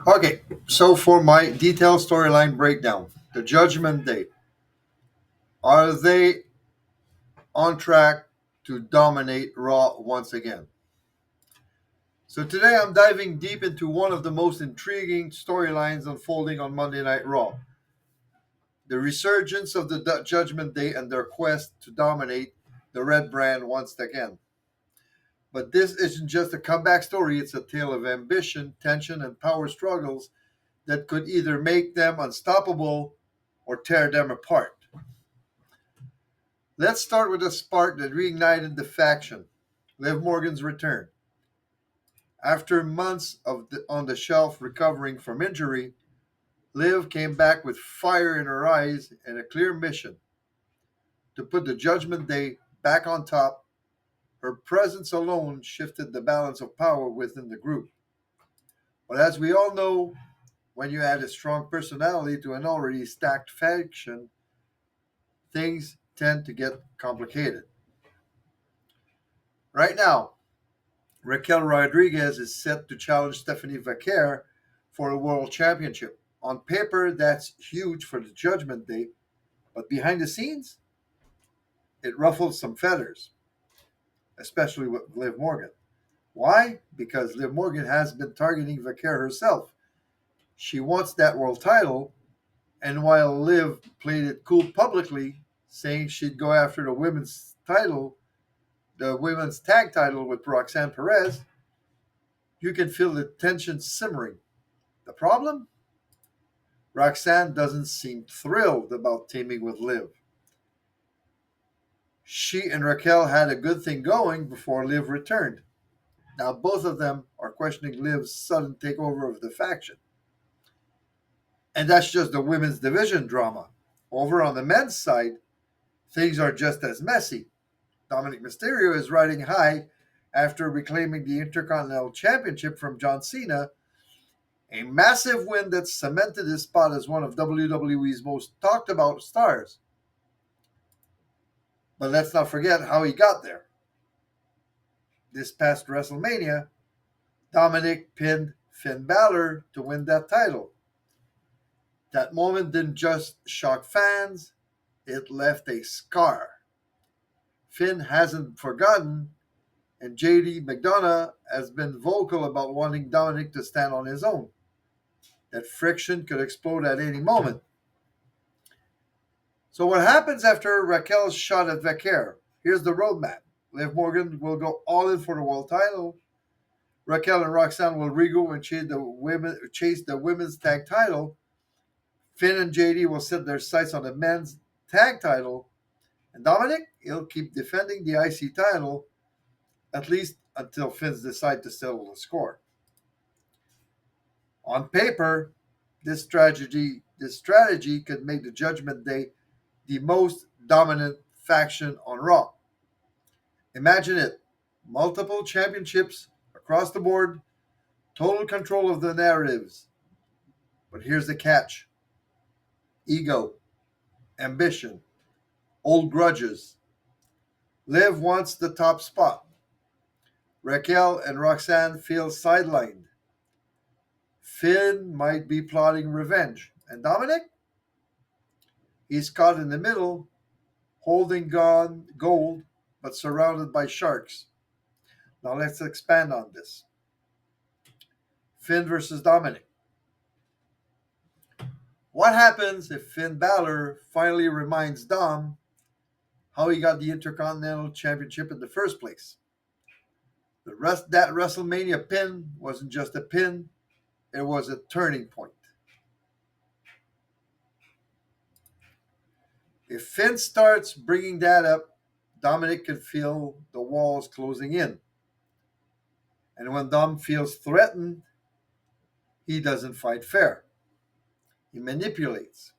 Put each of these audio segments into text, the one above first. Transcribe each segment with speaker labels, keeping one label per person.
Speaker 1: Okay, so for my detailed storyline breakdown, the Judgment Day, are they on track to dominate Raw once again? So today I'm diving deep into one of the most intriguing storylines unfolding on Monday Night Raw, the resurgence of the Judgment Day and their quest to dominate the red brand once again. But this isn't just a comeback story, it's a tale of ambition, tension, and power struggles that could either make them unstoppable or tear them apart. Let's start with a spark that reignited the faction, Liv Morgan's return. After months on the shelf recovering from injury, Liv came back with fire in her eyes and a clear mission to put the Judgment Day back on top. Her presence alone shifted the balance of power within the group. But as we all know, when you add a strong personality to an already stacked faction, things tend to get complicated. Right now, Raquel Rodriguez is set to challenge Stephanie Vaquer for a world championship. On paper, that's huge for the Judgment Day, but behind the scenes, it ruffles some feathers, especially with Liv Morgan. Why? Because Liv Morgan has been targeting Vaquer herself. She wants that world title, and while Liv played it cool publicly, saying she'd go after the women's tag title with Roxanne Perez, you can feel the tension simmering. The problem? Roxanne doesn't seem thrilled about teaming with Liv. She and Raquel had a good thing going before Liv returned. Now both of them are questioning Liv's sudden takeover of the faction. And that's just the women's division drama. Over on the men's side, things are just as messy. Dominic Mysterio is riding high after reclaiming the Intercontinental Championship from John Cena, a massive win that cemented his spot as one of WWE's most talked about stars. But let's not forget how he got there. This past WrestleMania, Dominic pinned Finn Balor to win that title. That moment didn't just shock fans, it left a scar. Finn hasn't forgotten, and JD McDONAUGH has been vocal about wanting Dominic to stand on his own. That friction could explode at any moment. So, what happens after Raquel's shot at Vaquer? Here's the roadmap. Liv Morgan will go all in for the world title. Raquel and Roxanne will regroup and chase the women's tag title. Finn and JD will set their sights on the men's tag title. And Dominic, he'll keep defending the IC title, at least until Finn's decide to settle the score. On paper, this strategy could make the Judgment Day the most dominant faction on Raw. Imagine it. Multiple championships across the board, total control of the narratives. But here's the catch: ego, ambition, old grudges. Liv wants the top spot. Raquel and Roxanne feel sidelined. Finn might be plotting revenge. And Dominic? He's caught in the middle, holding gone gold, but surrounded by sharks. Now let's expand on this. Finn versus Dominic. What happens if Finn Balor finally reminds Dom how he got the Intercontinental Championship in the first place? That WrestleMania pin wasn't just a pin, it was a turning point. If Finn starts bringing that up, Dominic can feel the walls closing in. And when Dom feels threatened, he doesn't fight fair. He manipulates.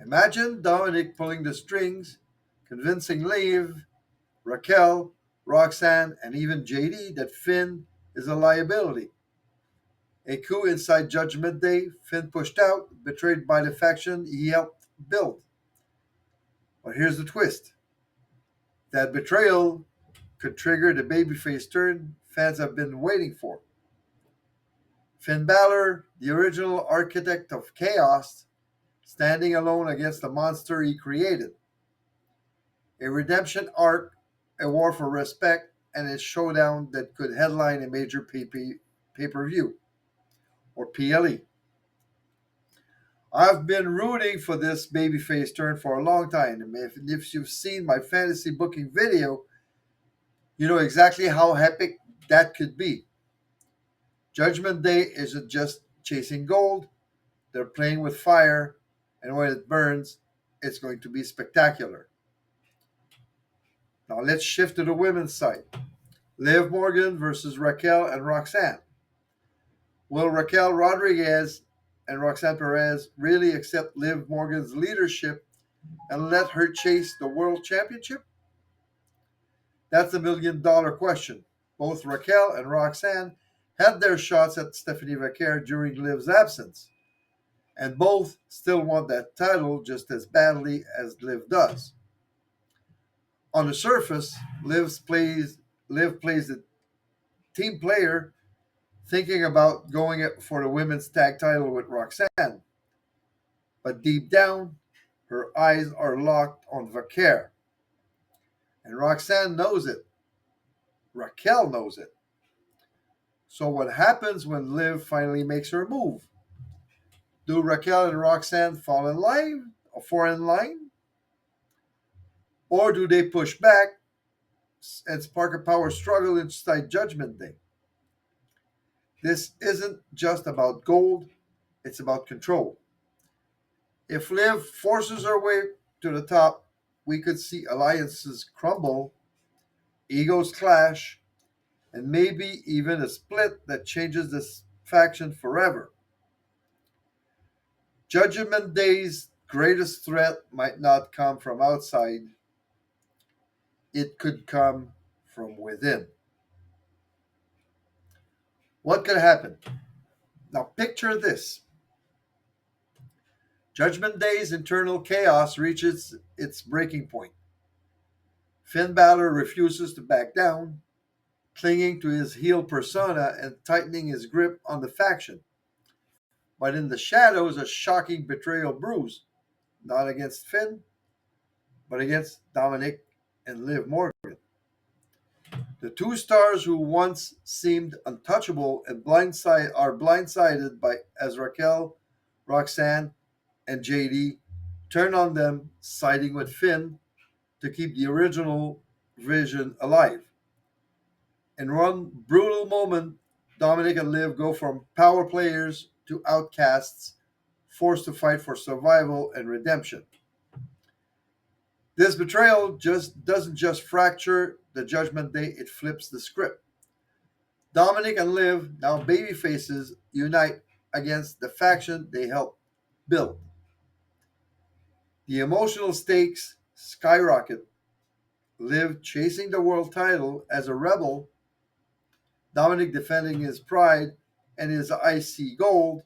Speaker 1: Imagine Dominic pulling the strings, convincing Liv, Raquel, Roxanne, and even JD that Finn is a liability. A coup inside Judgment Day, Finn pushed out, betrayed by the faction he helped build. But here's the twist: that betrayal could trigger the babyface turn fans have been waiting for. Finn Balor, the original architect of chaos, standing alone against the monster he created. A redemption arc, a war for respect, and a showdown that could headline a major pay per view or PLE. I've been rooting for this babyface turn for a long time. And if you've seen my fantasy booking video, you know exactly how epic that could be. Judgment Day isn't just chasing gold, they're playing with fire, and when it burns, it's going to be spectacular. Now let's shift to the women's side. Liv Morgan versus Raquel and Roxanne. Will Raquel Rodriguez and Roxanne Perez really accept Liv Morgan's leadership and let her chase the world championship? That's a $1 million question. Both Raquel and Roxanne had their shots at Stephanie Vaquer during Liv's absence, and both still want that title just as badly as Liv does. On the surface, Liv plays the team player, thinking about going for the women's tag title with Roxanne, but deep down, her eyes are locked on Vaquer, and Roxanne knows it. Raquel knows it. So what happens when Liv finally makes her move? Do Raquel and Roxanne fall in line, or do they push back and spark a power struggle inside Judgment Day? This isn't just about gold; it's about control. If Liv forces her way to the top, we could see alliances crumble, egos clash, and maybe even a split that changes this faction forever. Judgment Day's greatest threat might not come from outside, it could come from within. What could happen? Now, picture this: Judgment Day's internal chaos reaches its breaking point. Finn Balor refuses to back down, clinging to his heel persona and tightening his grip on the faction. But in the shadows, a shocking betrayal brews, not against Finn, but against Dominic and Liv Morgan. The two stars who once seemed untouchable and are blindsided by as Raquel, Roxanne, and JD turn on them, siding with Finn to keep the original vision alive. In one brutal moment, Dominic and Liv go from power players to outcasts, forced to fight for survival and redemption. This betrayal just doesn't just fracture the Judgment Day; it flips the script. Dominic and Liv, now baby faces, unite against the faction they helped build. The emotional stakes skyrocket. Liv chasing the world title as a rebel, Dominic defending his pride and his IC gold,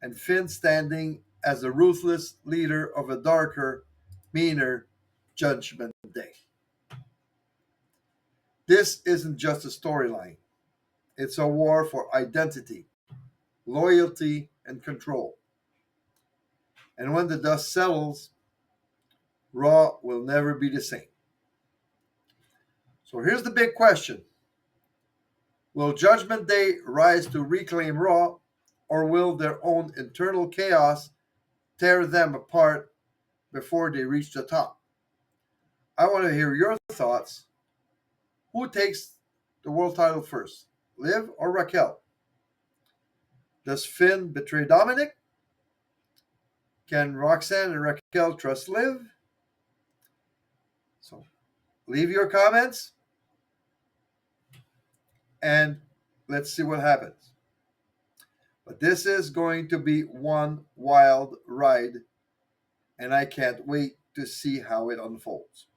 Speaker 1: and Finn standing as a ruthless leader of a darker, meaner Judgment Day. This isn't just a storyline, it's a war for identity, loyalty, and control. And when the dust settles, Raw will never be the same. So here's the big question: will Judgment Day rise to reclaim Raw, or will their own internal chaos tear them apart before they reach the top? I want to hear your thoughts. Who takes the world title first, Liv or Raquel? Does Finn betray Dominic? Can Roxanne and Raquel trust Liv? So leave your comments and let's see what happens. But this is going to be one wild ride, and I can't wait to see how it unfolds.